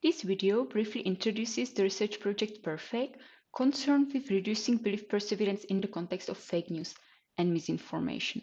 This video briefly introduces the research project PerFake, concerned with reducing belief perseverance in the context of fake news and misinformation.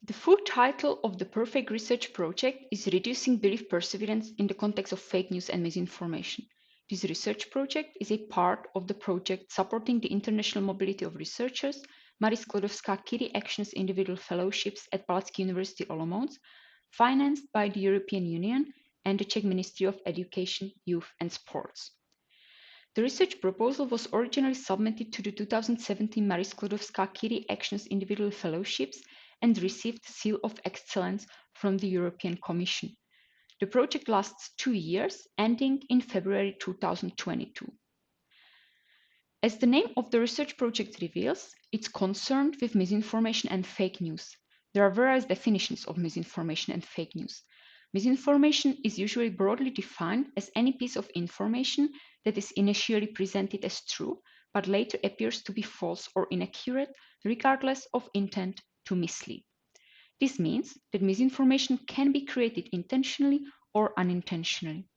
The full title of the PerFake research project is Reducing Belief Perseverance in the Context of Fake News and Misinformation. This research project is a part of the project supporting the international mobility of researchers, Marie Sklodowska-Curie Actions Individual Fellowships at Palacký University Olomouc, financed by the European Union and the Czech Ministry of Education, Youth and Sports. The research proposal was originally submitted to the 2017 Marie Sklodowska-Curie Actions Individual Fellowships and received Seal of Excellence from the European Commission. The project lasts 2 years, ending in February 2022. As the name of the research project reveals, it's concerned with misinformation and fake news. There are various definitions of misinformation and fake news. Misinformation is usually broadly defined as any piece of information that is initially presented as true, but later appears to be false or inaccurate, regardless of intent to mislead. This means that misinformation can be created intentionally or unintentionally.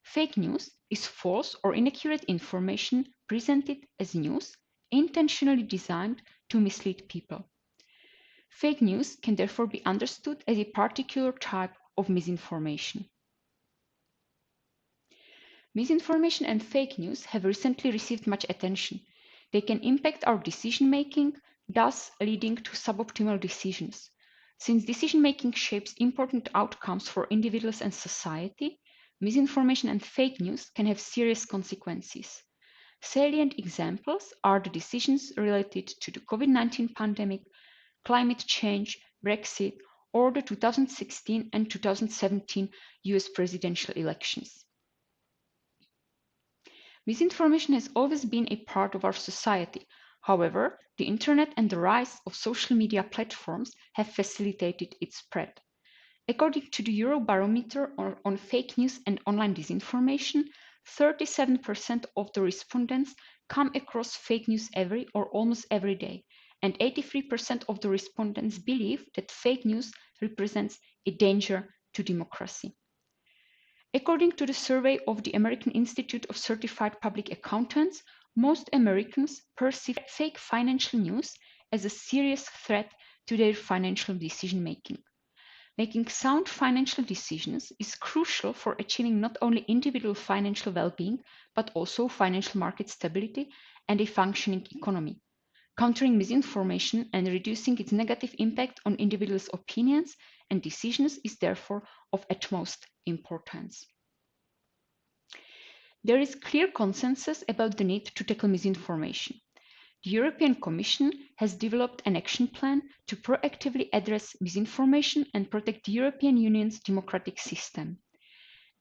Fake news is false or inaccurate information presented as news, intentionally designed to mislead people. Fake news can therefore be understood as a particular type of misinformation. Misinformation and fake news have recently received much attention. They can impact our decision-making, thus leading to suboptimal decisions. Since decision-making shapes important outcomes for individuals and society, misinformation and fake news can have serious consequences. Salient examples are the decisions related to the COVID-19 pandemic, climate change, Brexit, or the 2016 and 2017 US presidential elections. Misinformation has always been a part of our society. However, the internet and the rise of social media platforms have facilitated its spread. According to the Eurobarometer on fake news and online disinformation, 37% of the respondents come across fake news every or almost every day, and 83% of the respondents believe that fake news represents a danger to democracy. According to the survey of the American Institute of Certified Public Accountants, most Americans perceive fake financial news as a serious threat to their financial decision-making. Making sound financial decisions is crucial for achieving not only individual financial well-being, but also financial market stability and a functioning economy. Countering misinformation and reducing its negative impact on individuals' opinions and decisions is therefore of utmost importance. There is clear consensus about the need to tackle misinformation. The European Commission has developed an action plan to proactively address misinformation and protect the European Union's democratic system.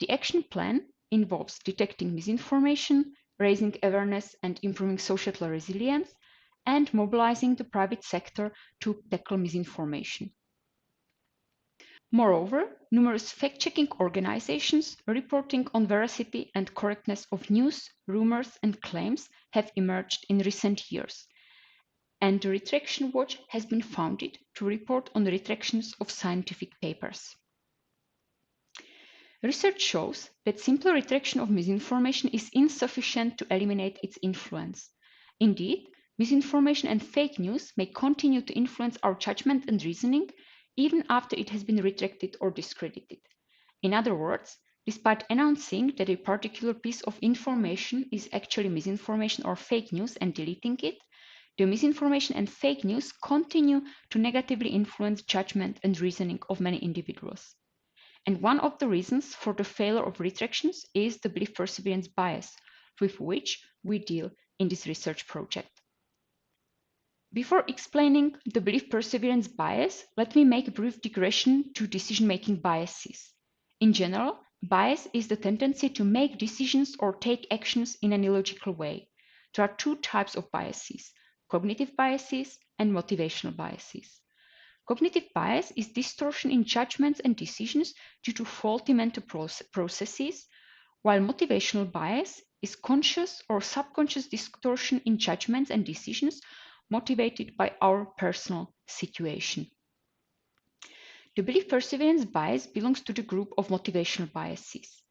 The action plan involves detecting misinformation, raising awareness and improving societal resilience, and mobilizing the private sector to tackle misinformation. Moreover, numerous fact-checking organizations reporting on veracity and correctness of news, rumors, and claims have emerged in recent years, and the Retraction Watch has been founded to report on the retractions of scientific papers. Research shows that simple retraction of misinformation is insufficient to eliminate its influence. Indeed, misinformation and fake news may continue to influence our judgment and reasoning even after it has been retracted or discredited. In other words, despite announcing that a particular piece of information is actually misinformation or fake news and deleting it, the misinformation and fake news continue to negatively influence judgment and reasoning of many individuals. And one of the reasons for the failure of retractions is the belief perseverance bias, with which we deal in this research project. Before explaining the belief perseverance bias, let me make a brief digression to decision-making biases. In general, bias is the tendency to make decisions or take actions in an illogical way. There are two types of biases: cognitive biases and motivational biases. Cognitive bias is distortion in judgments and decisions due to faulty mental processes, while motivational bias is conscious or subconscious distortion in judgments and decisions motivated by our personal situation. The belief perseverance bias belongs to the group of motivational biases.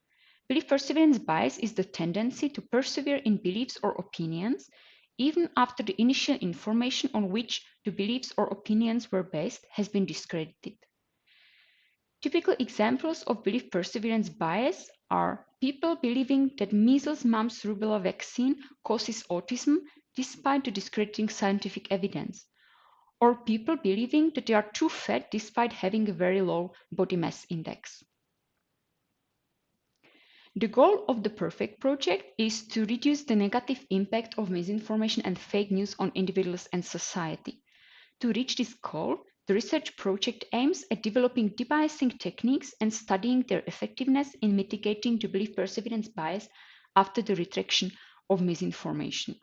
Belief perseverance bias is the tendency to persevere in beliefs or opinions even after the initial information on which the beliefs or opinions were based has been discredited. Typical examples of belief perseverance bias are people believing that measles, mumps, rubella vaccine causes autism despite the discrediting scientific evidence, or people believing that they are too fat despite having a very low body mass index. The goal of the PerFake project is to reduce the negative impact of misinformation and fake news on individuals and society. To reach this goal, the research project aims at developing debiasing techniques and studying their effectiveness in mitigating the belief perseverance bias after the retraction of misinformation.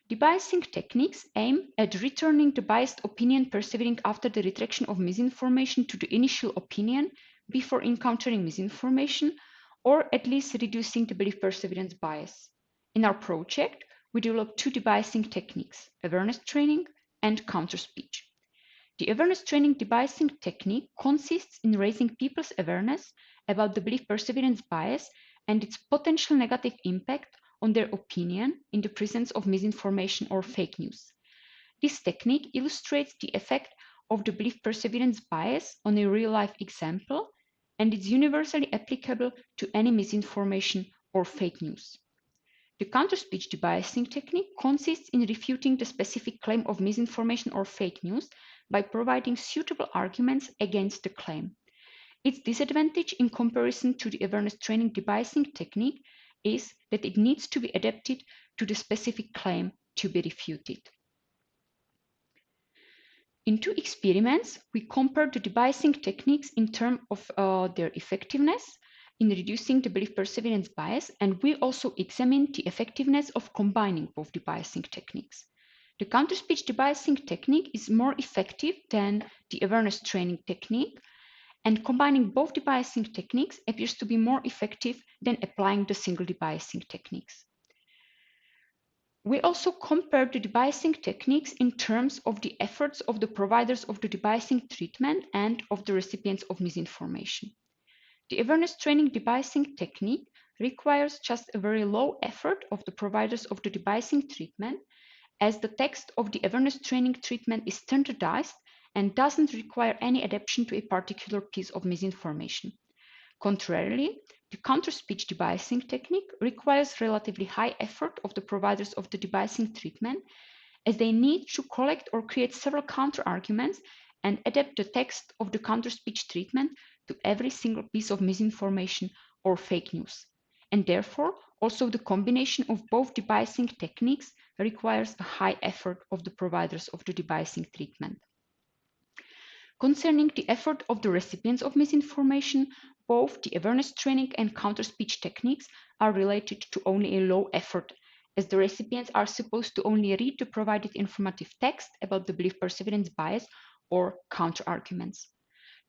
Debiasing techniques aim at returning the biased opinion persevering after the retraction of misinformation to the initial opinion before encountering misinformation, or at least reducing the belief perseverance bias. In our project, we developed two debiasing techniques, awareness training and counter-speech. The awareness training debiasing technique consists in raising people's awareness about the belief perseverance bias and its potential negative impact on their opinion in the presence of misinformation or fake news. This technique illustrates the effect of the belief perseverance bias on a real-life example and is universally applicable to any misinformation or fake news. The counter-speech debiasing technique consists in refuting the specific claim of misinformation or fake news by providing suitable arguments against the claim. Its disadvantage in comparison to the awareness training debiasing technique is that it needs to be adapted to the specific claim to be refuted. In two experiments, we compared the debiasing techniques in terms of their effectiveness in reducing the belief perseverance bias, and we also examined the effectiveness of combining both debiasing techniques. The counter-speech debiasing technique is more effective than the awareness training technique, and combining both debiasing techniques appears to be more effective than applying the single debiasing techniques. We also compared the debiasing techniques in terms of the efforts of the providers of the debiasing treatment and of the recipients of misinformation. The awareness training debiasing technique requires just a very low effort of the providers of the debiasing treatment, as the text of the awareness training treatment is standardized and doesn't require any adaptation to a particular piece of misinformation. Contrarily, the counter-speech debiasing technique requires relatively high effort of the providers of the debiasing treatment, as they need to collect or create several counter-arguments and adapt the text of the counter-speech treatment to every single piece of misinformation or fake news. And therefore, also the combination of both debiasing techniques requires a high effort of the providers of the debiasing treatment. Concerning the effort of the recipients of misinformation, both the awareness training and counter-speech techniques are related to only a low effort, as the recipients are supposed to only read the provided informative text about the belief perseverance bias or counter-arguments.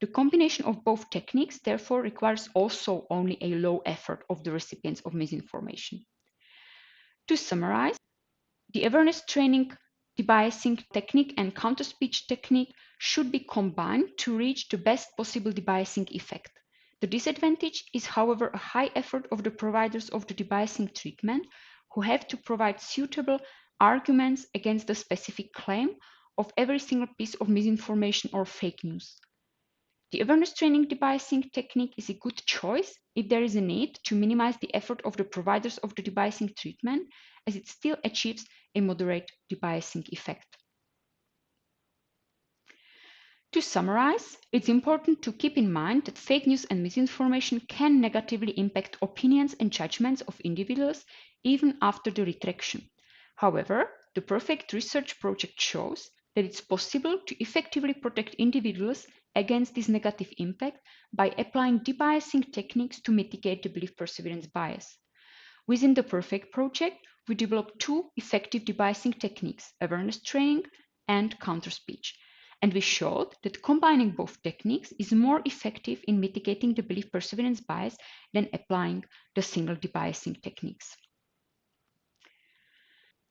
The combination of both techniques therefore requires also only a low effort of the recipients of misinformation. To summarize, the awareness training, debiasing technique and counter-speech technique should be combined to reach the best possible debiasing effect. The disadvantage is, however, a high effort of the providers of the debiasing treatment who have to provide suitable arguments against the specific claim of every single piece of misinformation or fake news. The awareness training debiasing technique is a good choice if there is a need to minimize the effort of the providers of the debiasing treatment, as it still achieves a moderate debiasing effect. To summarize, it's important to keep in mind that fake news and misinformation can negatively impact opinions and judgments of individuals even after the retraction. However, the PerFake research project shows that it's possible to effectively protect individuals against this negative impact by applying debiasing techniques to mitigate the belief perseverance bias. Within the PerFake project, we developed two effective debiasing techniques, awareness training and counter-speech. And we showed that combining both techniques is more effective in mitigating the belief perseverance bias than applying the single debiasing techniques.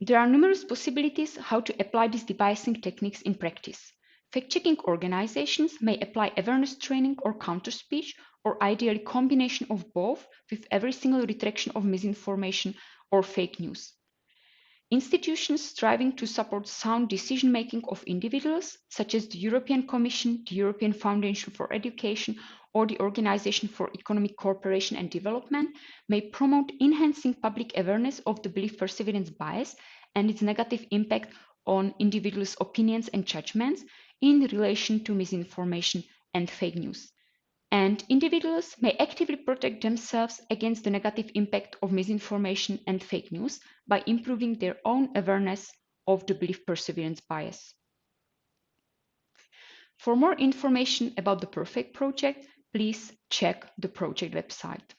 There are numerous possibilities how to apply these debiasing techniques in practice. Fact-checking organizations may apply awareness training or counter-speech, or ideally combination of both, with every single retraction of misinformation or fake news. Institutions striving to support sound decision-making of individuals, such as the European Commission, the European Foundation for Education, or the Organization for Economic Cooperation and Development, may promote enhancing public awareness of the belief perseverance bias and its negative impact on individuals' opinions and judgments in relation to misinformation and fake news. And individuals may actively protect themselves against the negative impact of misinformation and fake news by improving their own awareness of the belief perseverance bias. For more information about the PerFake project, please check the project website.